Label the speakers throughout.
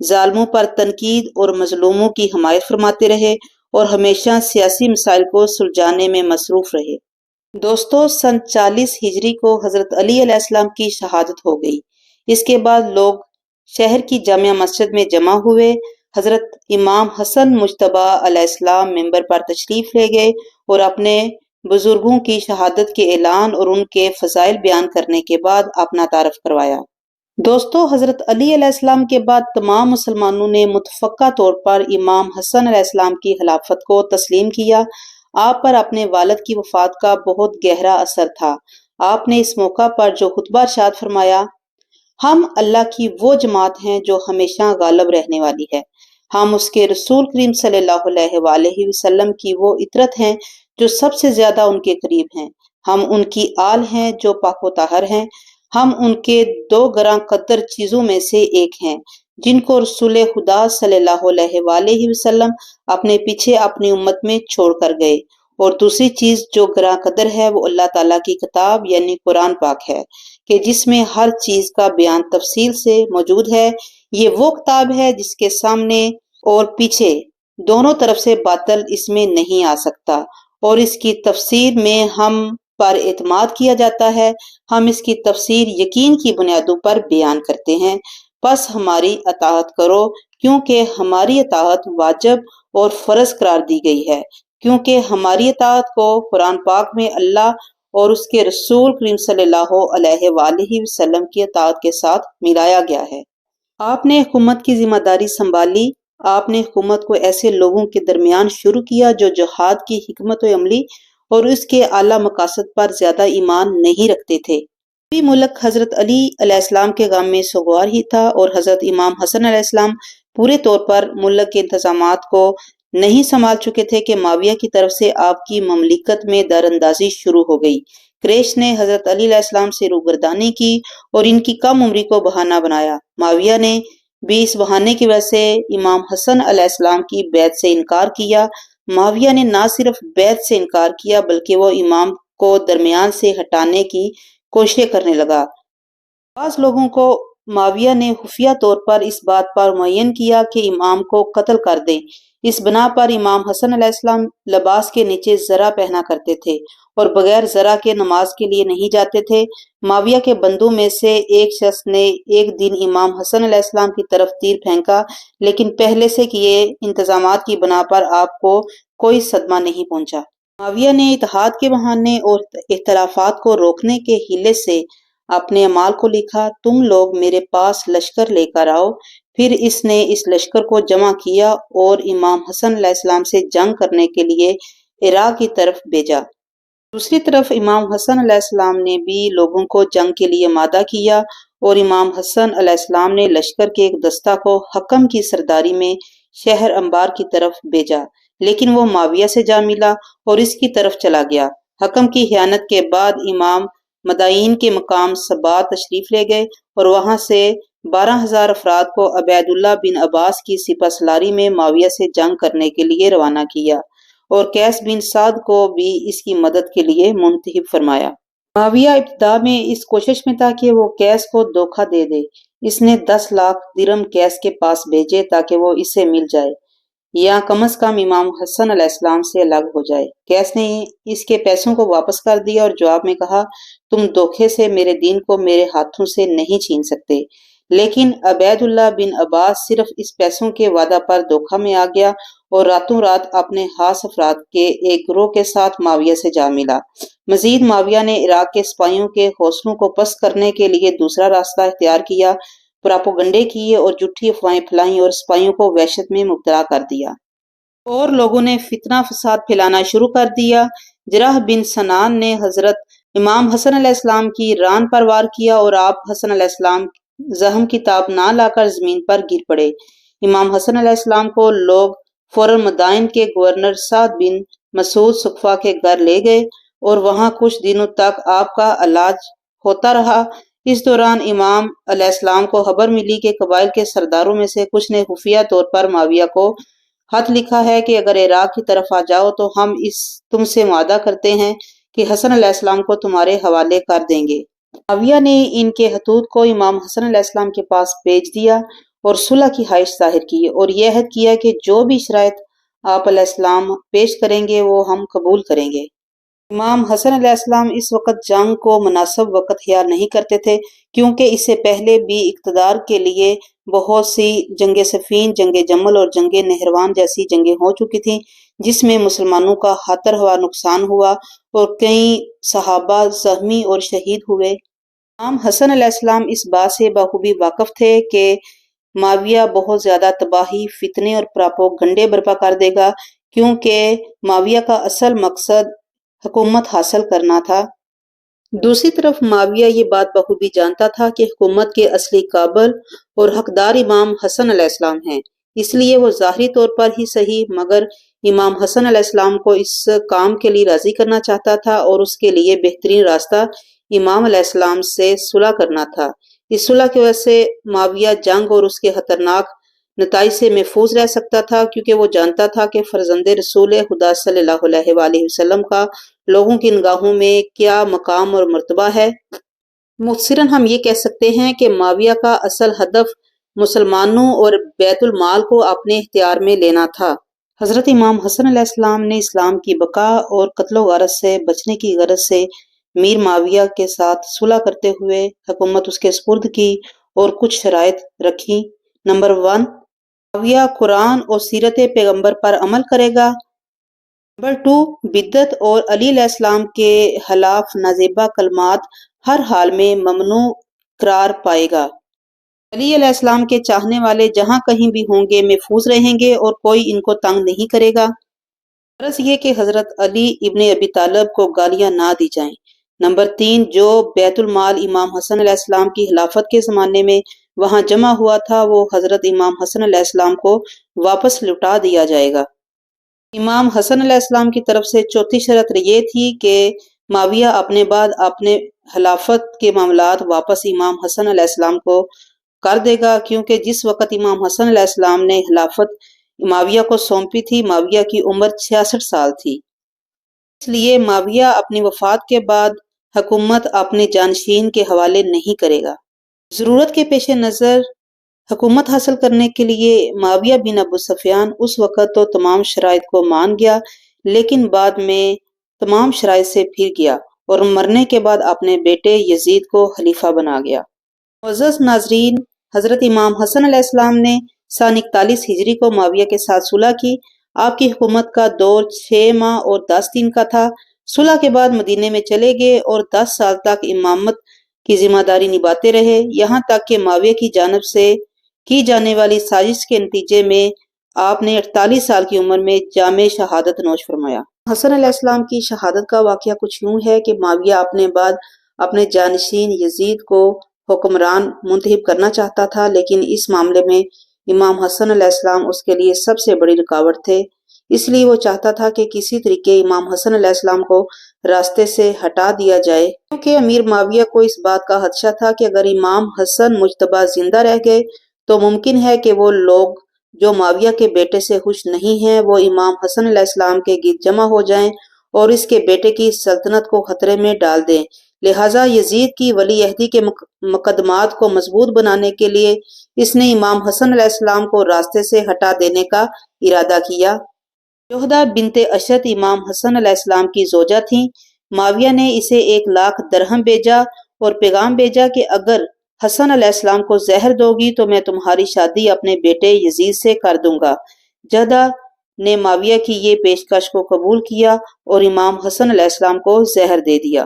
Speaker 1: ظالموں پر تنقید اور مظلوموں کی حمایت فرماتے رہے اور ہمیشہ سیاسی مسائل کو سلجھانے میں مصروف رہے۔ دوستو، سن 40 ہجری کو حضرت علی علیہ السلام کی شہادت ہو گئی۔ اس کے بعد لوگ شہر کی جامع مسجد میں جمع ہوئے۔ حضرت امام حسن مجتبی علیہ السلام ممبر پر تشریف لے گئے اور اپنے بزرگوں کی شہادت کے اعلان اور ان کے فضائل بیان کرنے کے بعد اپنا تعارف کروایا۔ دوستو، حضرت علی علیہ السلام کے بعد تمام مسلمانوں نے متفقہ طور پر امام حسن علیہ السلام کی خلافت کو تسلیم کیا۔ آپ پر اپنے والد کی وفات کا بہت گہرا اثر تھا۔ آپ نے اس موقع پر جو خطبہ ارشاد فرمایا، ہم اللہ کی وہ جماعت ہیں جو ہمیشہ غالب رہنے والی ہے۔ ہم اس کے رسول کریم صلی اللہ علیہ وآلہ وسلم کی وہ اطرت ہیں جو سب سے زیادہ ان کے قریب ہیں۔ ہم ان کی آل ہیں جو پاک و طاہر ہیں۔ ہم ان کے دو گراں قدر چیزوں میں سے ایک ہیں جن کو رسول خدا صلی اللہ علیہ وآلہ وسلم اپنے پیچھے اپنی امت میں چھوڑ کر گئے، اور دوسری چیز جو گراں قدر ہے وہ اللہ تعالیٰ کی کتاب یعنی قرآن پاک ہے کہ جس میں ہر چیز کا بیان تفصیل سے موجود ہے۔ یہ وہ کتاب ہے جس کے سامنے اور پیچھے دونوں طرف سے باطل اس میں نہیں آ سکتا، اور اس کی تفسیر میں ہم پر اعتماد کیا جاتا ہے۔ ہم اس کی تفسیر یقین کی بنیادوں پر بیان کرتے ہیں، پس ہماری اطاعت کرو، کیونکہ ہماری اطاعت واجب اور فرض قرار دی گئی ہے، کیونکہ ہماری اطاعت کو قرآن پاک میں اللہ اور اس کے رسول کریم صلی اللہ علیہ وآلہ وسلم کی اطاعت کے ساتھ ملایا گیا ہے۔ آپ نے حکومت کی ذمہ داری سنبھالی۔ آپ نے حکومت کو ایسے لوگوں کے درمیان شروع کیا جو جہاد کی حکمت عملی اور اس کے اعلیٰ مقاصد پر زیادہ ایمان نہیں رکھتے تھے۔ بھی ملک حضرت علی علیہ السلام کے غم میں سوگوار ہی تھا، اور حضرت امام حسن علیہ السلام پورے طور پر ملک کے انتظامات کو نہیں سنبھال چکے تھے کہ معاویہ کی طرف سے آپ کی مملکت میں دراندازی شروع ہو گئی۔ قریش نے حضرت علی علیہ السلام سے روگردانی کی اور ان کی کم عمری کو بہانہ بنایا۔ معاویہ نے بھی اس بہانے کی وجہ سے امام حسن علیہ السلام کی بیعت سے انکار کیا۔ معاویہ نے نہ صرف بیعت سے انکار کیا بلکہ وہ امام کو درمیان سے ہٹانے کی کوششیں کرنے لگا۔ بعض لوگوں کو معاویہ نے خفیہ طور پر اس بات پر معین کیا کہ امام کو قتل کر دیں۔ اس بنا پر امام حسن علیہ السلام لباس کے نیچے زرہ پہنا کرتے تھے اور بغیر زرہ کے نماز کے لیے نہیں جاتے تھے۔ معاویہ کے بندوں میں سے ایک شخص نے ایک دن امام حسن علیہ السلام کی طرف تیر پھینکا، لیکن پہلے سے کیے انتظامات کی بنا پر آپ کو کوئی صدمہ نہیں پہنچا۔ معاویہ نے اتحاد کے بہانے اور اختلافات کو روکنے کے حیلے سے اپنے اعمال کو لکھا، تم لوگ میرے پاس لشکر لے کر آؤ۔ پھر اس نے اس لشکر کو جمع کیا اور امام حسن علیہ السلام سے جنگ کرنے کے لیے عراق کی طرف بھیجا۔ دوسری طرف امام حسن علیہ السلام نے بھی لوگوں کو جنگ کے لیے آمادہ کیا، اور امام حسن علیہ السلام نے لشکر کے ایک دستہ کو حکم کی سرداری میں شہر انبار کی طرف بھیجا، لیکن وہ معاویہ سے جا ملا اور اس کی طرف چلا گیا۔ حکم کی خیانت کے بعد امام مدائن کے مقام سبا تشریف لے گئے اور وہاں سے 12,000 افراد کو عبید اللہ بن عباس کی سپہ سالاری میں معاویہ سے جنگ کرنے کے لیے روانہ کیا، اور قیس بن سعد کو بھی اس کی مدد کے لیے منتخب فرمایا۔ معاویہ ابتدا میں اس کوشش میں تھا کہ وہ قیس کو دھوکہ دے دے۔ اس نے 10 لاکھ درہم قیس کے پاس بھیجے تاکہ وہ اسے مل جائے یا کم از کم امام حسن علیہ السلام سے الگ ہو جائے۔ قیس نے اس کے پیسوں کو واپس کر دیا اور جواب میں کہا، تم دھوکے سے میرے دین کو میرے ہاتھوں سے نہیں چھین سکتے۔ لیکن عبید اللہ بن عباس صرف اس پیسوں کے وعدہ پر دھوکہ میں آ گیا اور راتوں رات اپنے خاص افراد کے ایک گروہ کے ساتھ معاویہ سے جا ملا۔ مزید معاویہ نے عراق کے سپاہیوں کے حوصلوں کو پست کرنے کے لیے دوسرا راستہ اختیار کیا، پراپوگنڈے کیے اور جھوٹی افواہیں پھیلائیں اور سپاہیوں کو وحشت میں مبتلا کر دیا، اور لوگوں نے فتنہ فساد پھیلانا شروع کر دیا۔ جرح بن سنان نے حضرت امام حسن علیہ السلام کی ران پر وار کیا اور آپ حسن علیہ السلام زخم کی تاب نہ لا کر زمین پر گر پڑے۔ امام حسن علیہ السلام کو لوگ فوراً مدائن کے گورنر سعد بن مسعود سقفہ کے گھر لے گئے اور وہاں کچھ دنوں تک آپ کا علاج ہوتا رہا۔ اس دوران امام علیہ السلام کو خبر ملی کہ قبائل کے سرداروں میں سے کچھ نے خفیہ طور پر معاویہ کو خط لکھا ہے کہ اگر عراق کی طرف آ جاؤ تو ہم تم سے وعدہ کرتے ہیں کہ حسن علیہ السلام کو تمہارے حوالے کر دیں گے۔ معاویہ نے ان کے خطوط کو امام حسن علیہ السلام کے پاس بھیج دیا اور صلح کی خواہش ظاہر کی اور یہ عہد کیا کہ جو بھی شرائط آپ علیہ السلام پیش کریں گے وہ ہم قبول کریں گے۔ امام حسن علیہ السلام اس وقت جنگ کو مناسب وقت خیال نہیں کرتے تھے، کیونکہ اس سے پہلے بھی اقتدار کے لیے بہت سی جنگ صفین، جنگ جمل اور جنگ نہروان جیسی جنگیں ہو چکی تھیں، جس میں مسلمانوں کا خطر ہوا، نقصان ہوا اور کئی صحابہ زخمی اور شہید ہوئے۔ امام حسن علیہ السلام اس بات سے بخوبی واقف تھے کہ معاویہ بہت زیادہ تباہی، فتنے اور پراپوگنڈے برپا کر دے گا، کیونکہ معاویہ کا اصل مقصد حکومت حاصل کرنا تھا۔ دوسری طرف معاویہ یہ بات بخوبی جانتا تھا کہ حکومت کے اصلی قابل اور حقدار امام حسن علیہ السلام ہیں، اس لیے وہ ظاہری طور پر ہی صحیح مگر امام حسن علیہ السلام کو اس کام کے لیے راضی کرنا چاہتا تھا اور اس کے لیے بہترین راستہ امام علیہ السلام سے صلح کرنا تھا۔ اس صلح کی وجہ سے معاویہ جنگ اور اس کے خطرناک نتائج سے محفوظ رہ سکتا تھا، کیونکہ وہ جانتا تھا کہ فرزند رسول خدا صلی اللہ علیہ وآلہ وسلم کا لوگوں کی نگاہوں میں کیا مقام اور مرتبہ ہے۔ مختصراً ہم یہ کہہ سکتے ہیں کہ معاویہ کا اصل ہدف مسلمانوں اور بیت المال کو اپنے اختیار میں لینا تھا۔ حضرت امام حسن علیہ السلام نے اسلام کی بقا اور قتل و غارت سے بچنے کی غرض سے میر معاویہ کے ساتھ صلح کرتے ہوئے حکومت اس کے سپرد کی اور کچھ شرائط رکھی۔ نمبر 1، معاویہ قرآن اور سیرت پیغمبر پر عمل کرے گا۔ نمبر 2، بدعت اور علی علیہ السلام کے خلاف نازیبہ کلمات ہر حال میں ممنوع قرار پائے گا۔ علی علیہ السلام کے چاہنے والے جہاں کہیں بھی ہوں گے محفوظ رہیں گے اور کوئی ان کو تنگ نہیں کرے گا۔ غرض یہ کہ حضرت علی ابن ابی طالب کو گالیاں نہ دی جائیں۔ نمبر 3، جو بیت المال امام حسن علیہ السلام کی خلافت کے زمانے میں وہاں جمع ہوا تھا وہ حضرت امام حسن علیہ السلام کو واپس لوٹا دیا جائے گا۔ امام حسن علیہ السلام کی طرف سے چوتھی شرط یہ تھی کہ معاویہ اپنے بعد اپنے خلافت کے معاملات واپس امام حسن علیہ السلام کو کر دے گا، کیونکہ جس وقت امام حسن علیہ السلام نے خلافت معاویہ کو سونپی تھی معاویہ کی عمر 66 سال تھی۔ اس لیے معاویہ اپنی وفات کے بعد حکومت اپنے جانشین کے حوالے نہیں کرے گا۔ ضرورت کے پیش نظر حکومت حاصل کرنے کے لیے معاویہ بن ابو سفیان اس وقت تو تمام شرائط کو مان گیا، لیکن بعد میں تمام شرائط سے پھر گیا اور مرنے کے بعد اپنے بیٹے یزید کو خلیفہ بنا گیا۔ معزز ناظرین، حضرت امام حسن علیہ السلام نے سن 41 ہجری کو معاویہ کے ساتھ صلح کی۔ آپ کی حکومت کا دور 6 ماہ اور 10 دن کا تھا۔ صلح کے بعد مدینے میں چلے گئے اور 10 سال تک امامت کی ذمہ داری نبھاتے رہے، یہاں تک کہ معاویہ کی جانب سے کی جانے والی سازش کے نتیجے میں آپ نے 48 سال کی عمر میں جامع شہادت نوش فرمایا۔ حسن علیہ السلام کی شہادت کا واقعہ کچھ یوں ہے کہ معاویہ اپنے بعد اپنے جانشین یزید کو حکمران منتخب کرنا چاہتا تھا، لیکن اس معاملے میں امام حسن علیہ السلام اس کے لیے سب سے بڑی رکاوٹ تھے۔ اس لیے وہ چاہتا تھا کہ کسی طریقے امام حسن علیہ السلام کو راستے سے ہٹا دیا جائے، کیونکہ امیر معاویہ کو اس بات کا خدشہ تھا کہ اگر امام حسن مجتبی زندہ رہ گئے تو ممکن ہے کہ وہ لوگ جو معاویہ کے بیٹے سے خوش نہیں ہیں وہ امام حسن علیہ السلام کے گرد جمع ہو جائیں اور اس کے بیٹے کی سلطنت کو خطرے میں ڈال دیں۔ لہٰذا یزید کی ولی عہدی کے مقدمات کو مضبوط بنانے کے لیے اس نے امام حسن علیہ السلام کو راستے سے ہٹا دینے کا ارادہ کیا۔ جوہدہ بنت اشرت امام حسن علیہ السلام کی زوجہ تھیں۔ معاویہ نے اسے 1,00,000 درہم بھیجا اور پیغام بھیجا کہ اگر حسن علیہ السلام کو زہر دو گی تو میں تمہاری شادی اپنے بیٹے یزید سے کر دوں گا۔ جوہدہ نے معاویہ کی یہ پیشکش کو قبول کیا اور امام حسن علیہ السلام کو زہر دے دیا۔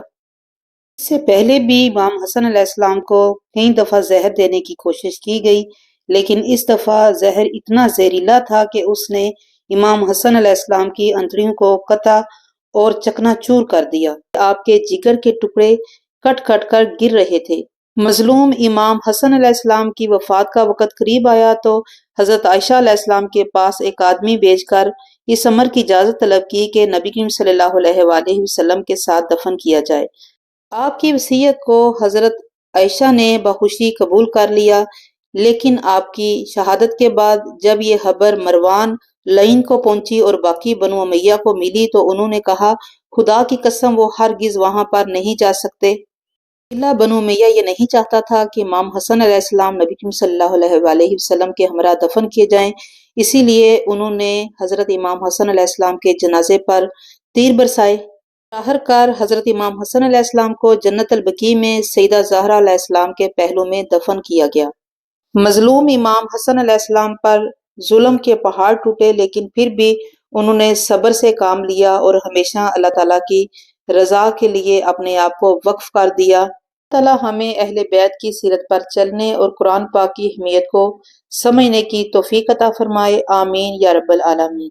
Speaker 1: اس سے پہلے بھی امام حسن علیہ السلام کو کئی دفعہ زہر دینے کی کوشش کی گئی، لیکن اس دفعہ زہر اتنا زہریلا تھا کہ اس نے امام حسن علیہ السلام کی انتڑیوں کو قطع اور چکنا چور کر دیا۔ آپ کے جگر کے ٹکڑے کٹ کٹ کر گر رہے تھے۔ مظلوم امام حسن علیہ السلام کی وفات کا وقت قریب آیا تو حضرت عائشہ علیہ السلام کے پاس ایک آدمی بھیج کر اس امر کی اجازت طلب کی کہ نبی کریم صلی اللہ علیہ وآلہ وسلم کے ساتھ دفن کیا جائے۔ آپ کی وصیت کو حضرت عائشہ نے بخوشی قبول کر لیا، لیکن آپ کی شہادت کے بعد جب یہ خبر مروان لعین کو پہنچی اور باقی بنو امیہ کو ملی تو انہوں نے کہا خدا کی قسم وہ ہرگز وہاں پر نہیں جا سکتے۔ قبیلہ بنو امیہ یہ نہیں چاہتا تھا کہ امام حسن علیہ السلام نبی کریم صلی اللہ علیہ وسلم کے ہمراہ دفن کیے جائیں، اسی لیے انہوں نے حضرت امام حسن علیہ السلام کے جنازے پر تیر برسائے۔ ظاہر کار حضرت امام حسن علیہ السلام کو جنت البقیع میں سیدہ زہرا علیہ السلام کے پہلو میں دفن کیا گیا۔ مظلوم امام حسن علیہ السلام پر ظلم کے پہاڑ ٹوٹے، لیکن پھر بھی انہوں نے صبر سے کام لیا اور ہمیشہ اللہ تعالیٰ کی رضا کے لیے اپنے آپ کو وقف کر دیا۔ اللہ تعالیٰ ہمیں اہل بیت کی سیرت پر چلنے اور قرآن پاک کی اہمیت کو سمجھنے کی توفیق عطا فرمائے، آمین یا رب العالمین۔